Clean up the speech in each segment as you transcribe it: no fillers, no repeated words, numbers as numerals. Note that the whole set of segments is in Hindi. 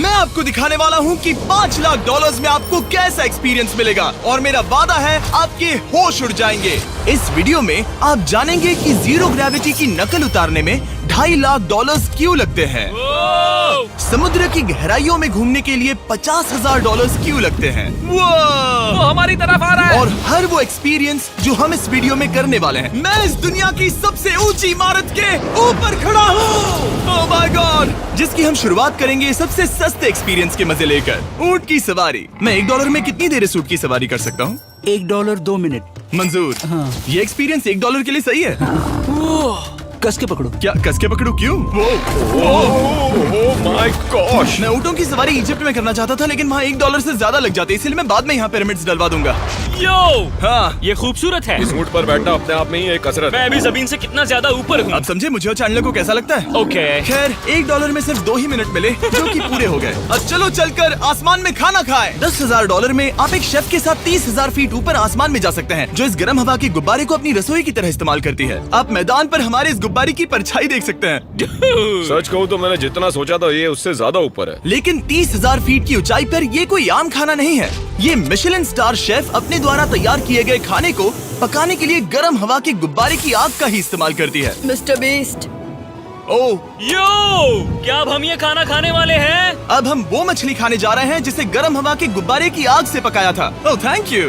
मैं आपको दिखाने वाला हूँ कि $5 लाख में आपको कैसा एक्सपीरियंस मिलेगा और मेरा वादा है आपके होश उड़ जाएंगे। इस वीडियो में आप जानेंगे कि जीरो ग्रेविटी की नकल उतारने में $2.5 लाख क्यों लगते हैं, समुद्र की गहराइयों में घूमने के लिए $50,000 क्यों लगते हैं, वो हमारी तरफ आ रहा है। और हर वो एक्सपीरियंस जो हम इस वीडियो में करने वाले हैं। मैं इस दुनिया की सबसे ऊंची इमारत के ऊपर खड़ा हूँ, ओह माय गॉड, जिसकी हम शुरुआत करेंगे सबसे सस्ते एक्सपीरियंस के मजे लेकर, ऊंट की सवारी। मैं $1 में कितनी देर इस ऊंट की सवारी कर सकता हूँ? $1 2 मिनट। मंजूर। हाँ। ये एक्सपीरियंस $1 के लिए सही है। कस के पकड़ो। क्या कस के पकड़ू? क्यों? Oh my gosh. मैं ऊँटों की सवारी इजिप्ट में करना चाहता था, लेकिन वहाँ $1 से ज्यादा लग जाते, इसलिए मैं बाद में यहाँ पिरामिड्स डलवा दूंगा। यो, हाँ, ये खूबसूरत है। इस ऊंट पर बैठना अपने आप में ही एक कसरत मैं है। अभी जमीन से कितना ज्यादा ऊपर हूँ। अब समझे मुझे और चैंडलर को कैसा लगता है? ओके। खैर, $1 में सिर्फ 2 ही मिनट मिले, जो कि पूरे हो गए। अब चलो चलकर आसमान में खाना खाएं। $10,000 में आप एक शेफ के साथ 30,000 फीट ऊपर आसमान में जा सकते हैं, जो इस गर्म हवा के गुब्बारे को अपनी रसोई की तरह इस्तेमाल करती है। आप मैदान पर हमारे इस गुब्बारे की परछाई देख सकते हैं। सच कहूँ तो मैंने जितना सोचा था ये उससे ज्यादा ऊपर है। लेकिन 30,000 फीट की ऊंचाई पर ये कोई आम खाना नहीं है। ये मिशेलिन स्टार शेफ अपने द्वारा तैयार किए गए खाने को पकाने के लिए गर्म हवा के गुब्बारे की आग का ही इस्तेमाल करती है। मिस्टर बीस्ट, ओह, यो, क्या अब हम ये खाना खाने वाले हैं? अब हम वो मछली खाने जा रहे हैं जिसे गर्म हवा के गुब्बारे की आग से पकाया था। Oh thank you.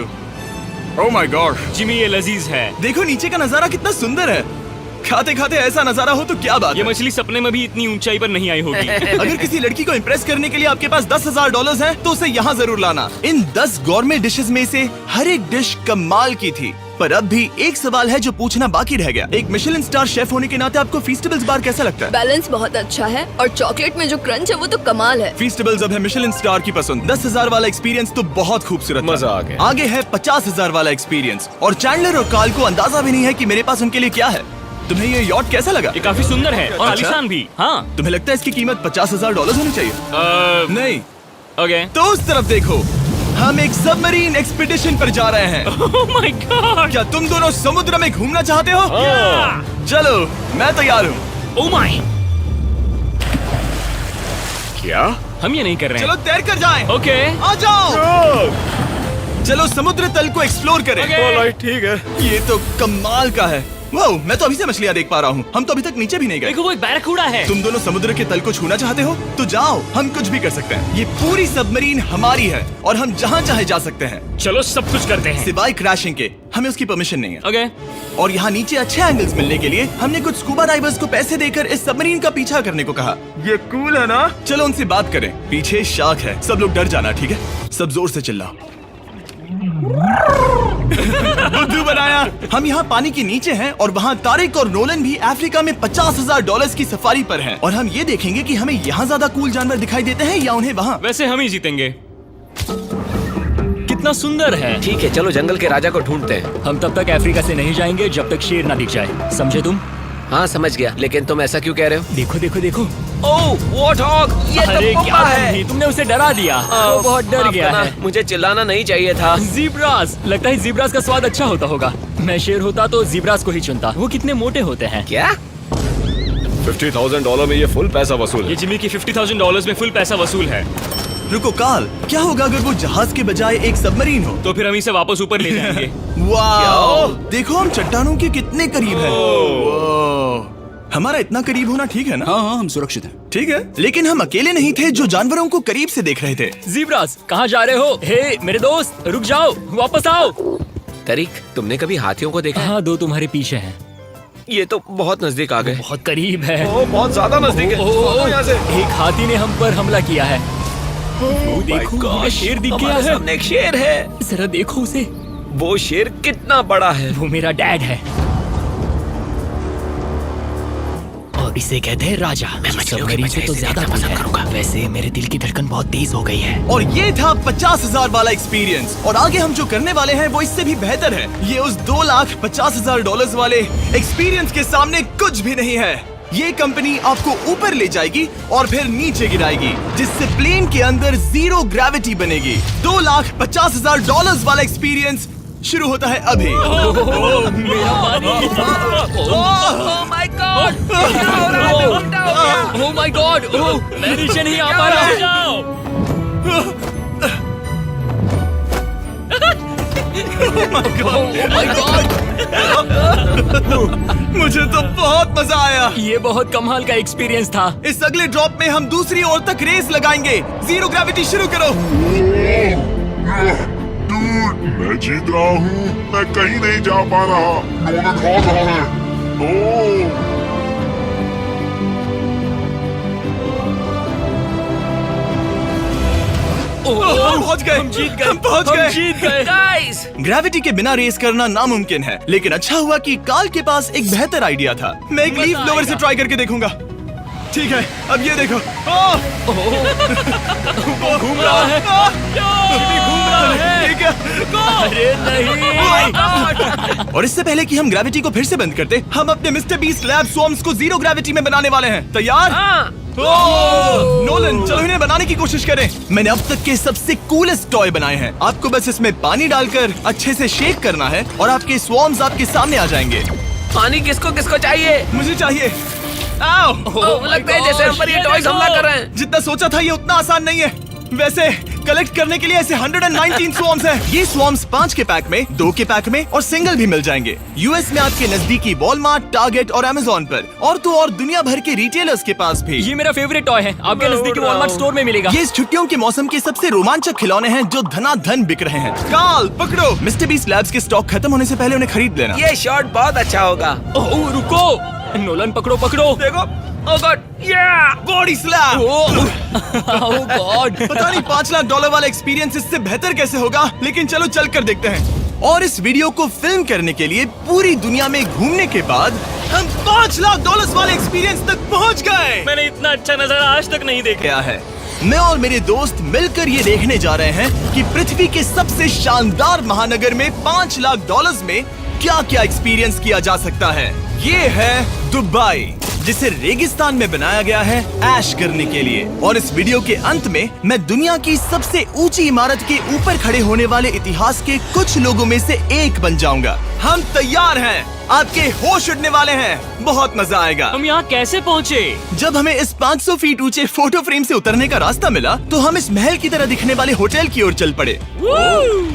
Oh my God, Jimmy ये लजीज है। देखो नीचे का नजारा कितना सुंदर है। खाते खाते ऐसा नजारा हो तो क्या बात ये है। मछली सपने में भी इतनी ऊंचाई पर नहीं आई होगी। अगर किसी लड़की को इम्प्रेस करने के लिए आपके पास $10,000 है तो उसे यहाँ जरूर लाना। इन 10 गौरमेट डिशेस में से हर एक डिश कमाल की थी, पर अब भी एक सवाल है जो पूछना बाकी रह गया। एक मिशेलिन स्टार शेफ होने के नाते आपको फीस्टेबल्स बार कैसा लगता है? बैलेंस बहुत अच्छा है और चॉकलेट में जो क्रंच है वो तो कमाल है। फीस्टेबल्स अब है मिशेलिन स्टार की पसंद। 10,000 वाला एक्सपीरियंस तो बहुत खूबसूरत था। मजा आ गया। आगे है 50,000 वाला एक्सपीरियंस, और चैंडलर और कार्ल को अंदाजा भी नहीं है कि मेरे पास उनके लिए क्या है। तुम्हें ये यॉट कैसा लगा? ये काफी सुंदर है और अच्छा? आलीशान भी। हाँ। तुम्हें लगता है इसकी कीमत $50,000 होनी चाहिए? नहीं। ओके। तो उस तरफ देखो, हम एक सबमरीन एक्सपीडिशन पर जा रहे हैं। Oh my God. क्या तुम दोनों समुद्र में घूमना चाहते हो? चलो, मैं तैयार हूँ। Oh my. क्या? हम ये नहीं कर रहे चलो हैं। तैर कर जाएं। ओके। आ जाओ। चलो समुद्र तल को एक्सप्लोर करें। ओके। ऑलराइट, ठीक है। ये तो कमाल का है। वाह, मैं तो अभी से मछलियाँ देख पा रहा हूँ। हम तो अभी तक नीचे भी नहीं गए। देखो वो एक बैरकूडा है। तुम दोनों समुद्र के तल को छूना चाहते हो तो जाओ, हम कुछ भी कर सकते हैं। ये पूरी सबमरीन हमारी है और हम जहाँ चाहे जा सकते हैं, चलो सब कुछ करते हैं। सिवाय क्रैशिंग के। हमें उसकी परमिशन नहीं है। ओके। और यहाँ नीचे अच्छे एंगल्स मिलने के लिए हमने कुछ स्कूबा डाइवर्स को पैसे देकर इस सबमरीन का पीछा करने को कहा। ये कूल है ना? चलो उनसे बात करें। पीछे शार्क है, सब लोग डर जाना, ठीक है? सब जोर से चिल्लाओ। बुद्धू बनाया। हम यहाँ पानी के नीचे हैं और वहाँ तारिक और नोलन भी अफ्रीका में $50,000 की सफारी पर हैं। और हम ये देखेंगे कि हमें यहाँ ज्यादा कूल जानवर दिखाई देते हैं या उन्हें वहाँ। वैसे हम ही जीतेंगे। कितना सुंदर है। ठीक है, चलो जंगल के राजा को ढूंढते हैं। हम तब तक अफ्रीका से नहीं जाएंगे जब तक शेर ना दिख जाए, समझे तुम? हाँ समझ गया, लेकिन तुम ऐसा क्यों कह रहे हो? देखो देखो देखो। ओह वॉर्थॉग, ये अरे तो क्या पप्पा है। तुमने उसे डरा दिया। वो बहुत डर माफ गया करना, है। मुझे चिल्लाना नहीं चाहिए था। जीब्रास, लगता है जीब्रास का स्वाद अच्छा होता होगा। मैं शेर होता तो जीब्रास को ही चुनता। वो कितने मोटे होते हैं। क्या? $50,000 में ये फुल पैसा वसूल ये है। जिमी की $50,000 में फुल पैसा वसूल है। रुको कार्ल, क्या होगा अगर वो जहाज के बजाय एक सबमरीन हो? तो फिर हम इसे वापस ऊपर ले जाएंगे। वाह, देखो हम चट्टानों के कितने करीब हैं। वाह, हमारा इतना करीब होना ठीक है ना? हाँ हाँ, हम सुरक्षित हैं। ठीक है, लेकिन हम अकेले नहीं थे जो जानवरों को करीब से देख रहे थे। जीब्रास, कहाँ जा रहे हो? हे मेरे दोस्त, रुक जाओ, वापस आओ। तरीक, तुमने कभी हाथियों को देखा है? हाँ, 2 तुम्हारे पीछे हैं। ये तो बहुत नजदीक आ गए। बहुत करीब है। ओह, बहुत ज्यादा नजदीक है। ओह, यहाँ से। एक हाथी ने हम पर हमला किया है। वो देखो, हमें शेर दिख गया हमारे है। सामने एक शेर है। जरा देखो उसे। वो शेर कितना बड़ा है। वो मेरा डैड है और इसे कहते हैं राजा। मैं मछलियों के सबमरीन बजाय से तो इसे ज्यादा देखना पसंद है। करूंगा। वैसे मेरे दिल की धड़कन बहुत तेज हो गई है। और ये था 50,000 वाला एक्सपीरियंस, और आगे हम जो करने वाले हैं वो इससे भी बेहतर है। ये उस $2,50,000 वाले एक्सपीरियंस के सामने कुछ भी नहीं है। ये कंपनी आपको ऊपर ले जाएगी और फिर नीचे गिराएगी, जिससे प्लेन के अंदर जीरो ग्रेविटी बनेगी। $2,50,000 वाला एक्सपीरियंस शुरू होता है अभी। मेरा पानी। ओह माय गॉड, क्या हो रहा है? उल्टा हो गया। ओह माय गॉड, मैं नीचे नहीं आ पा रहा हूँ। जाओ। ओह माय गॉड, मुझे तो बहुत मजा आया। ये बहुत कमाल का एक्सपीरियंस था। इस अगले ड्रॉप में हम दूसरी ओर तक रेस लगाएंगे। जीरो ग्रेविटी शुरू करो। डूड, मैं जीत रहा हूँ। मैं कहीं नहीं जा पा रहा। नोलन भाग रहा है। ओह, हम पहुंच गए। हम जीत गए। हम पहुंच हम गए। जीत गए। गाइस, ग्रेविटी के बिना रेस करना नामुमकिन है, लेकिन अच्छा हुआ कि कार्ल के पास एक बेहतर आइडिया था। मैं एक लीफ ब्लोअर से ट्राई करके देखूंगा। ठीक है, अब ये देखो। घूम रहा है। भी घूम रहा है। ठीक है। अरे नहीं। और इससे पहले कि हम ग्रेविटी को फिर से बंद करते, हम अपने मिस्टर बीस्ट लैब स्वॉर्म्स को जीरो ग्रेविटी में बनाने वाले हैं। तैयार? नोलन, चलो इन्हें बनाने की कोशिश करें। मैंने अब तक के सबसे कूलेस्ट टॉय बनाए हैं। आपको बस इसमें पानी डालकर अच्छे से शेक करना है और आपके स्वॉर्म्स आपके सामने आ जाएंगे। पानी किसको किसको चाहिए? मुझे चाहिए। आओ। लगता है जैसे हम पर ये टॉयज हमला कर रहे हैं। जितना सोचा था ये उतना आसान नहीं है। वैसे कलेक्ट करने के लिए ऐसे 119 स्वॉर्म्स हैं। ये स्वॉर्म्स 5 के पैक में, 2 के पैक में और सिंगल भी मिल जाएंगे। यूएस में आपके नजदीकी वॉलमार्ट, टारगेट और अमेज़न पर, और तो और दुनिया भर के रिटेलर्स के पास भी। ये मेरा फेवरेट टॉय है। आपके नजदीकी वॉलमार्ट स्टोर में मिलेगा। ये इस छुट्टियों के मौसम के सबसे रोमांचक खिलौने हैं जो धनाधन बिक रहे हैं। कार्ल, पकड़ो। मिस्टर बीस्ट लैब्स के स्टॉक खत्म होने से पहले उन्हें खरीद लेना। ये शॉट बहुत अच्छा होगा। ओह रुको, नोलन पकड़ो पकड़ो। देखो, ओह गॉड, या बॉडी स्लैम। ओह गॉड। पता नहीं $5 लाख वाला एक्सपीरियंस इससे बेहतर कैसे होगा, लेकिन चलो चल कर देखते हैं। और इस वीडियो को फिल्म करने के लिए पूरी दुनिया में घूमने के बाद हम $5 लाख वाले एक्सपीरियंस तक पहुंच गए। मैंने इतना अच्छा नजारा आज तक नहीं देखा। क्या है, मैं और मेरे दोस्त मिलकर ये देखने जा रहे हैं कि पृथ्वी के सबसे शानदार महानगर में $5 लाख में क्या क्या एक्सपीरियंस किया जा सकता है। ये है दुबई, जिसे रेगिस्तान में बनाया गया है ऐश करने के लिए। और इस वीडियो के अंत में मैं दुनिया की सबसे ऊंची इमारत के ऊपर खड़े होने वाले इतिहास के कुछ लोगों में से एक बन जाऊंगा। हम तैयार हैं, आपके होश उड़ने वाले हैं, बहुत मजा आएगा। हम यहाँ कैसे पहुँचे? जब हमें इस 500 फीट ऊंचे फोटो फ्रेम से उतरने का रास्ता मिला तो हम इस महल की तरह दिखने वाले होटल की ओर चल पड़े।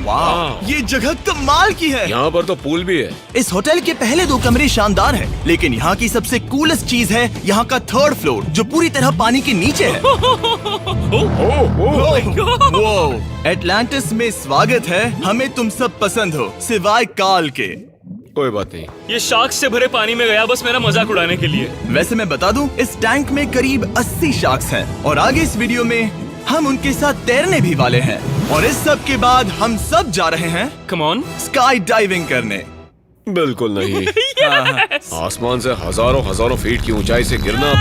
वाह, ये जगह कमाल की है। यहाँ पर तो पूल भी है। इस होटल के पहले 2 कमरे शानदार हैं, लेकिन यहाँ की सबसे कूलेस्ट चीज है यहाँ का 3rd फ्लोर, जो पूरी तरह पानी के नीचे है। वो एटलांटिस में स्वागत है। हमें तुम सब पसंद हो सिवाय कार्ल के। कोई बात नहीं। ये शार्क से भरे पानी में गया बस मेरा मजाक उड़ाने के लिए। वैसे मैं बता दूं, इस टैंक में करीब 80 शार्क्स हैं और आगे इस वीडियो में हम उनके साथ तैरने भी वाले हैं। और इस सब के बाद हम सब जा रहे हैं कम ऑन। स्काई डाइविंग करने। बिल्कुल नहीं। आसमान से हजारों फीट की ऊंचाई से गिरना।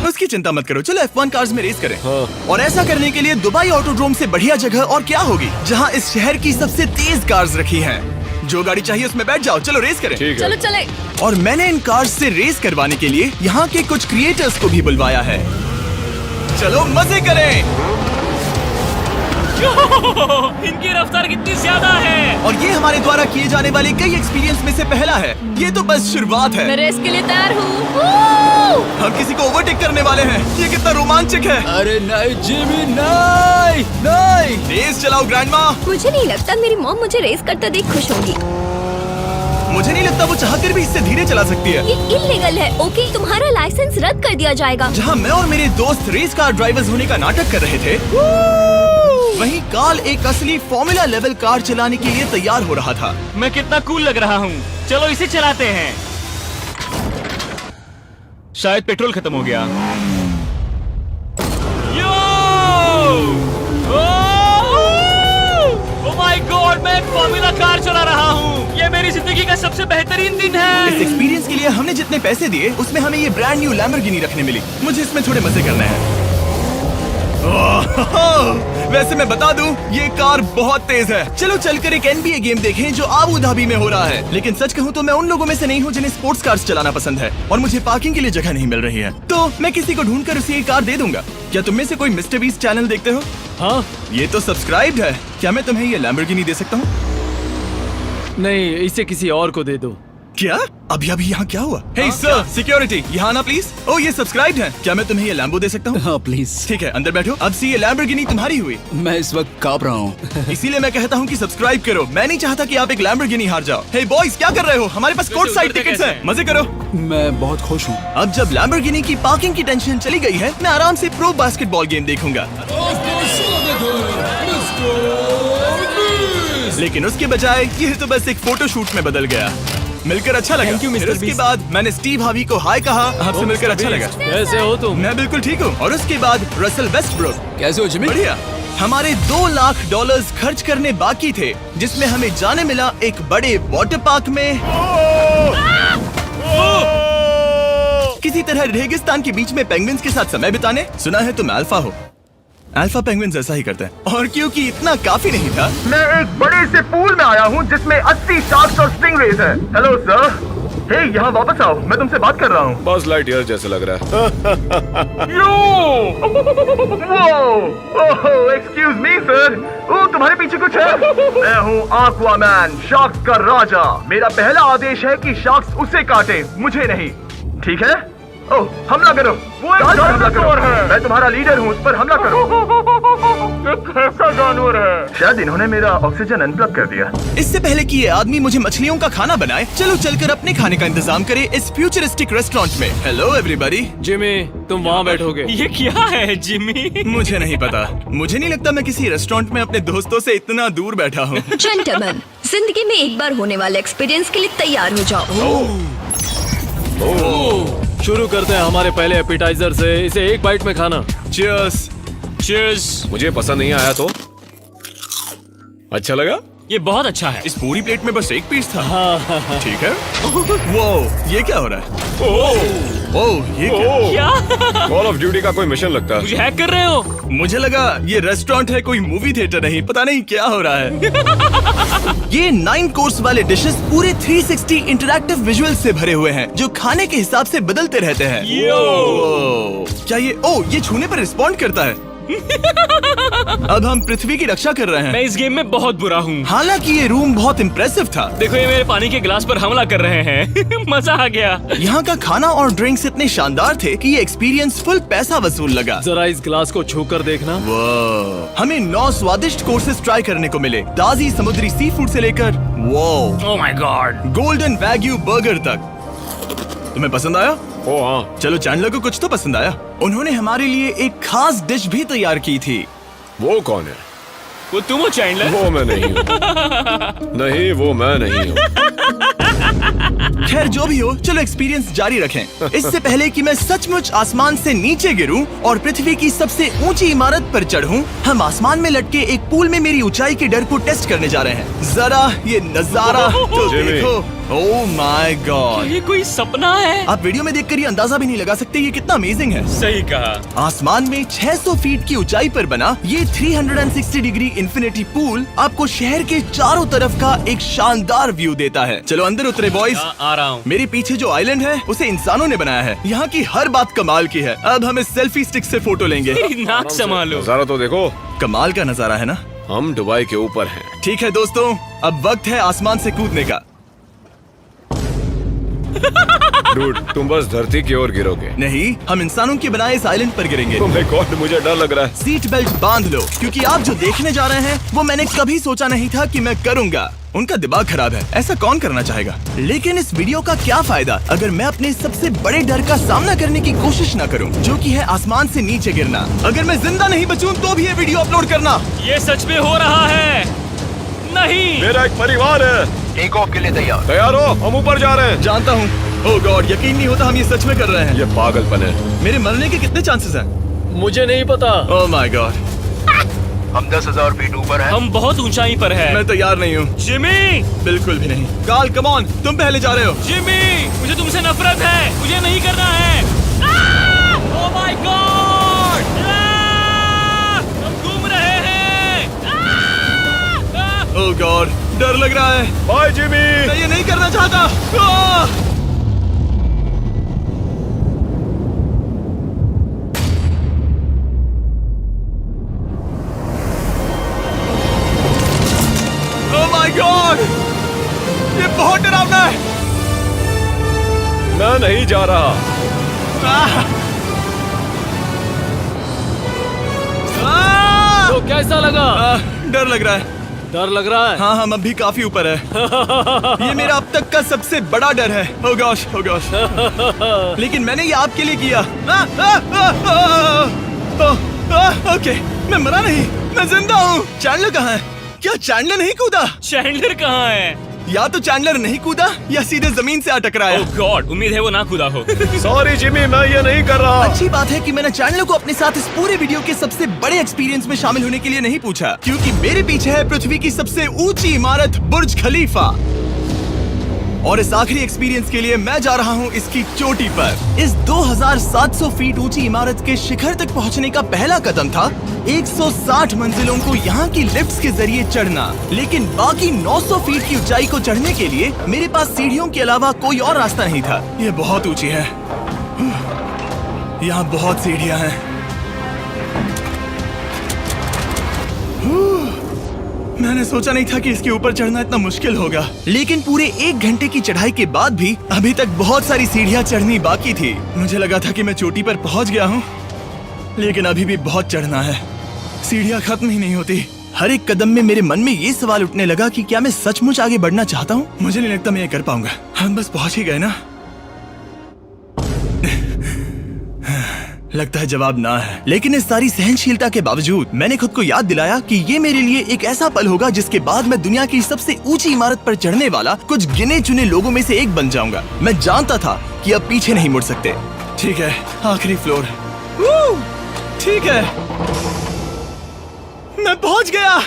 उसकी चिंता मत करो, चलो F1 कार्स में रेस करें। हाँ। और ऐसा करने के लिए दुबई ऑटोड्रोम से बढ़िया जगह और क्या होगी, जहां इस शहर की सबसे तेज कार्स रखी हैं। जो गाड़ी चाहिए उसमें बैठ जाओ, चलो रेस करें। ठीक चलो है। चले। और मैंने इन कार्स से रेस करवाने के लिए यहाँ के कुछ क्रिएटर्स को भी बुलवाया है। चलो मजे करें। इनकी रफ्तार कितनी ज्यादा है। और ये हमारे द्वारा किए जाने वाले कई एक्सपीरियंस में से पहला है। ये तो बस शुरुआत है। मैं रेस के लिए तैयार हूँ। हम किसी को ओवरटेक करने वाले हैं। ये कितना रोमांचक है। अरे नहीं जिमी, नहीं नहीं। रेस चलाओ ग्रैंडमा। मुझे नहीं लगता मेरी मॉम मुझे रेस करते देख खुश होंगी। मुझे नहीं लगता वो चाहकर भी इससे धीरे चला सकती है। ये इल्लीगल है। ओके, तुम्हारा लाइसेंस रद्द कर दिया जाएगा। जहाँ मैं और मेरे दोस्त रेस कार ड्राइवर्स होने का नाटक कर रहे थे, वहीं कार्ल एक असली फॉर्मूला लेवल कार चलाने के लिए तैयार हो रहा था। मैं कितना कूल लग रहा हूँ। चलो इसे चलाते हैं। शायद पेट्रोल खत्म हो गया। ओह माय गॉड, मैं एक फॉर्मूला कार चला रहा हूँ। ये मेरी जिंदगी का सबसे बेहतरीन दिन इस है। एक्सपीरियंस के लिए हमने जितने पैसे दिए उसमें हमें ये ब्रांड न्यू लैम्बोर्गिनी रखने मिली। मुझे इसमें थोड़े मजे करने हैं। वैसे मैं बता दूं, ये कार बहुत तेज है। चलो चलकर एक NBA गेम देखें जो आबू धाबी में हो रहा है। लेकिन सच कहूं तो मैं उन लोगों में से नहीं हूं जिन्हें स्पोर्ट्स कार्स चलाना पसंद है और मुझे पार्किंग के लिए जगह नहीं मिल रही है, तो मैं किसी को ढूंढकर उसे ये कार दे दूंगा। क्या तुम में से कोई मिस्टर बीस्ट चैनल देखते हो? हाँ, ये तो सब्सक्राइब्ड है। क्या मैं तुम्हें ये लैम्बोर्गिनी दे सकता हूँ? नहीं, इसे किसी और को दे दो। क्या? अभी अभी यहाँ क्या हुआ? हे सर, सिक्योरिटी, यहाँ ना प्लीज। ओ, ये सब्सक्राइब्ड है। क्या मैं तुम्हें ये लैम्बो दे सकता हूँ? हाँ प्लीज। ठीक है, अंदर बैठो। अब से ये लैम्बोर्गिनी तुम्हारी हुई। मैं इस वक्त कांप रहा हूँ। इसीलिए मैं कहता हूँ कि सब्सक्राइब करो। मैं नहीं चाहता कि आप एक लैम्बोर्गिनी हार जाओ। हे बॉयज, क्या कर रहे हो? हमारे पास कोर्ट साइड टिकट्स हैं। मजे करो। मैं बहुत खुश हूँ। अब जब लैम्बोर्गिनी की पार्किंग की टेंशन चली गई है, मैं आराम से प्रो बास्केटबॉल गेम देखूंगा। लेकिन उसके बजाय ये तो बस एक फोटो शूट में बदल गया। मिलकर अच्छा लगा। Thank you, Mr. फिर उसके Beast। बाद मैंने स्टीव हावी को हाय कहा। आपसे मिलकर अच्छा लगा। कैसे हो तुम? मैं बिल्कुल ठीक हूँ। और उसके बाद रसल वेस्टब्रुक। कैसे हो जिमी? बढ़िया। हमारे $2 लाख खर्च करने बाकी थे, जिसमें हमें जाने मिला एक बड़े वाटर पार्क में किसी तरह रेगिस्तान के बीच में पेंगुइन्स के साथ समय बिताने। सुना है तुम अल्फा हो। अल्फा पेंगुइन्स ऐसा ही करते हैं। और क्योंकि इतना काफी नहीं था, मैं एक बड़े से पूल में आया हूँ जिसमें 80 शार्क्स और स्टिंगरेज हैं। हेलो सर, हे यहाँ वापस आओ, मैं तुमसे बात कर रहा हूँ। बस लाइट ईयर जैसे लग रहा है। एक्सक्यूज मी सर, ओ तुम्हारे पीछे कुछ है? मैं हूँ आक्वामैन, शार्क्स का राजा। मेरा पहला आदेश है कि शार्क्स उसे काटे, मुझे नहीं। ठीक है? ओह, हमला करो। वो एक जानवर है। मैं तुम्हारा लीडर हूँ, उस पर हमला करो। कैसा जानवर है? शायद इन्होंने मेरा ऑक्सीजन अनप्लग कर दिया। इससे पहले कि ये आदमी मुझे मछलियों का खाना बनाए, चलो चलकर अपने खाने का इंतजाम करें इस फ्यूचरिस्टिक रेस्टोरेंट में। Hello everybody. जिमी, तुम वहाँ बैठोगे। ये क्या है जिमी? मुझे नहीं पता। मुझे नहीं लगता मैं किसी रेस्टोरेंट में अपने दोस्तों से इतना दूर बैठा हूँ। जेंटलमैन, जिंदगी में एक बार होने वाले एक्सपीरियंस के लिए तैयार हो जाओ। शुरू करते हैं हमारे पहले एपिटाइजर से। इसे एक बाइट में खाना। चीयर्स। चीयर्स। मुझे पसंद नहीं आया तो अच्छा लगा। ये बहुत अच्छा है। इस पूरी प्लेट में बस एक पीस था। ठीक है। वो ये क्या हो रहा है? ओह, ये क्या? क्या? कॉल ऑफ ड्यूटी का कोई मिशन लगता है। मुझे हैक कर रहे हो? मुझे लगा ये रेस्टोरेंट है, कोई मूवी थिएटर नहीं। पता नहीं क्या हो रहा है। ये 9 कोर्स वाले डिशेस पूरे 360 इंटरैक्टिव विजुअल से भरे हुए हैं, जो खाने के हिसाब से बदलते रहते हैं। क्या ये छूने पर रिस्पॉन्ड करता है? अब हम पृथ्वी की रक्षा कर रहे हैं। मैं इस गेम में बहुत बुरा हूँ। हालांकि ये रूम बहुत इम्प्रेसिव था। देखो, ये मेरे पानी के गिलास पर हमला कर रहे हैं। मजा आ गया। यहाँ का खाना और ड्रिंक्स इतने शानदार थे कि ये एक्सपीरियंस फुल पैसा वसूल लगा। जरा इस ग्लास को छूकर देखना। हमें 9 स्वादिष्ट कोर्सेस ट्राई करने को मिले, ताजी समुद्री सी फूड से लेकर oh my God, golden wagyu burger तक। तुम्हें पसंद आया? ओ हाँ। चलो, चैंडलर को कुछ तो पसंद आया। उन्होंने हमारे लिए एक खास डिश भी तैयार की थी। वो कौन है? वो तुम हो चैंडलर? वो मैं नहीं हूँ। नहीं, वो मैं नहीं हूँ। खैर जो भी हो, चलो एक्सपीरियंस जारी रखें। इससे पहले कि मैं सचमुच आसमान से नीचे गिरूं और पृथ्वी की सबसे ऊंची इमारत पर चढ़ूं, हम आसमान में लटके एक पूल में मेरी ऊंचाई के डर को टेस्ट करने जा रहे हैं। जरा ये नजारा तो जिमी। देखो। ओह माय गॉड, ये कोई सपना है? आप वीडियो में देखकर ये अंदाजा भी नहीं लगा सकते ये कितना अमेजिंग है। सही कहा। आसमान में 600 फीट की ऊंचाई पर बना ये 360 डिग्री इंफिनिटी पूल आपको शहर के चारों तरफ का एक शानदार व्यू देता है। चलो अंदर उतरे बॉयज। आ रहा हूँ। मेरे पीछे जो आइलैंड है उसे इंसानों ने बनाया है। यहाँ की हर बात कमाल की है। अब हम इस सेल्फी स्टिक से फोटो लेंगे। नाक संभालो। नजारा तो देखो। कमाल का नजारा है ना? हम दुबई के ऊपर हैं। ठीक है दोस्तों, अब वक्त है आसमान से कूदने का। डूड, तुम बस धरती की ओर गिरोगे। नहीं, हम इंसानों के बनाए इस आइलैंड पर गिरेंगे। Oh my God, मुझे डर लग रहा है। सीट बेल्ट बांध लो, क्योंकि आप जो देखने जा रहे हैं वो मैंने कभी सोचा नहीं था कि मैं करूंगा। उनका दिमाग खराब है, ऐसा कौन करना चाहेगा? लेकिन इस वीडियो का क्या फायदा अगर मैं अपने सबसे बड़े डर का सामना करने की कोशिश न करूं, जो कि है आसमान से नीचे गिरना। अगर मैं जिंदा नहीं बचूं तो भी ये वीडियो अपलोड करना। ये सच में हो रहा है? नहीं। मेरा एक परिवार है। टेक ऑफ के लिए तैयार। तैयार हो? हम ऊपर जा रहे हैं। जानता हूँ। ओह गॉड, यकीन नहीं होता हम ये सच में कर रहे हैं। ये पागलपन है। मेरे मरने के कितने चांसेस हैं? मुझे नहीं पता। ओह माय गॉड, हम 10,000 फीट ऊपर हैं। हम बहुत ऊंचाई पर हैं। मैं तैयार नहीं हूँ। जिमी, बिल्कुल भी नहीं। कार्ल, कम ऑन, तुम पहले जा रहे हो। जिमी, मुझे तुमसे नफरत है। मुझे नहीं करना है। ओह माय गॉड, हम घूम रहे हैं। ओह गॉड, डर लग रहा है। Bye Jimmy. मैं ये नहीं करना चाहता। ओह माय गॉड, बहुत डरावना है। मैं नहीं जा रहा। आह! आह! तो कैसा लगा? डर लग रहा है। डर लग रहा है? हाँ हम अभी काफी ऊपर है। ये मेरा अब तक का सबसे बड़ा डर है। Oh gosh, oh gosh। लेकिन मैंने ये आपके लिए किया। ओके, मैं मरा नहीं, मैं जिंदा हूँ। चैंडलर कहाँ है? क्या चैंडलर नहीं कूदा? चैंडलर कहाँ है? या तो चैंडलर नहीं कूदा या सीधे जमीन से आ टकराया। ओह गॉड, उम्मीद है वो ना खुदा हो। सॉरी जिमी, मैं ये नहीं कर रहा। अच्छी बात है कि मैंने चैंडलर को अपने साथ इस पूरे वीडियो के सबसे बड़े एक्सपीरियंस में शामिल होने के लिए नहीं पूछा, क्योंकि मेरे पीछे है पृथ्वी की सबसे ऊंची इमारत बुर्ज खलीफा। और इस आखिरी एक्सपीरियंस के लिए मैं जा रहा हूँ इसकी चोटी पर। इस 2700 फीट ऊंची इमारत के शिखर तक पहुँचने का पहला कदम था 160 मंजिलों को यहाँ की लिफ्ट्स के जरिए चढ़ना। लेकिन बाकी 900 फीट की ऊंचाई को चढ़ने के लिए मेरे पास सीढ़ियों के अलावा कोई और रास्ता नहीं था। ये बहुत ऊंची है, यहाँ बहुत सीढ़ियाँ हैं। मैंने सोचा नहीं था कि इसके ऊपर चढ़ना इतना मुश्किल होगा, लेकिन पूरे 1 घंटे की चढ़ाई के बाद भी अभी तक बहुत सारी सीढ़ियां चढ़नी बाकी थी। मुझे लगा था कि मैं चोटी पर पहुंच गया हूं, लेकिन अभी भी बहुत चढ़ना है। सीढ़ियां खत्म ही नहीं होती। हर एक कदम में मेरे मन में ये सवाल उठने लगा कि क्या मैं सचमुच आगे बढ़ना चाहता हूँ? मुझे नहीं लगता मैं ये कर पाऊंगा। हम बस पहुंच ही गए ना। लगता है जवाब ना है, लेकिन इस सारी सहनशीलता के बावजूद मैंने खुद को याद दिलाया कि ये मेरे लिए एक ऐसा पल होगा जिसके बाद मैं दुनिया की सबसे ऊंची इमारत पर चढ़ने वाला कुछ गिने चुने लोगों में से एक बन जाऊंगा। मैं जानता था कि अब पीछे नहीं मुड़ सकते। ठीक है, आखिरी फ्लोर। ठीक है, मैं पहुंच गया।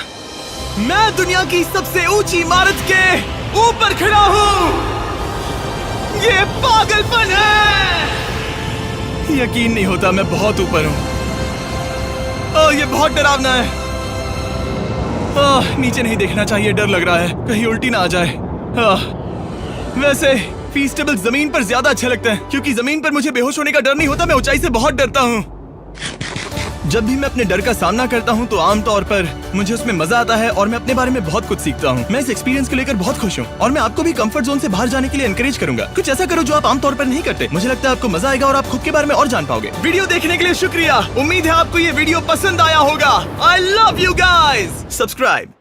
मैं दुनिया की सबसे ऊंची इमारत के ऊपर खड़ा हूँ। ये पागलपन है। यकीन नहीं होता, मैं बहुत ऊपर हूँ। ओह, ये बहुत डरावना है। ओह, नीचे नहीं देखना चाहिए, डर लग रहा है कहीं उल्टी ना आ जाए। वैसे फीस्टेबल जमीन पर ज्यादा अच्छा लगता है, क्योंकि जमीन पर मुझे बेहोश होने का डर नहीं होता। मैं ऊंचाई से बहुत डरता हूँ। जब भी मैं अपने डर का सामना करता हूँ तो आमतौर पर मुझे उसमें मजा आता है और मैं अपने बारे में बहुत कुछ सीखता हूँ। मैं इस एक्सपीरियंस को लेकर बहुत खुश हूँ और मैं आपको भी कंफर्ट जोन से बाहर जाने के लिए एनकरेज करूंगा। कुछ ऐसा करो जो आप आमतौर पर नहीं करते। मुझे लगता है आपको मजा आएगा और आप खुद के बारे में और जान पाओगे। वीडियो देखने के लिए शुक्रिया। उम्मीद है आपको ये वीडियो पसंद आया होगा। I love you guys. Subscribe.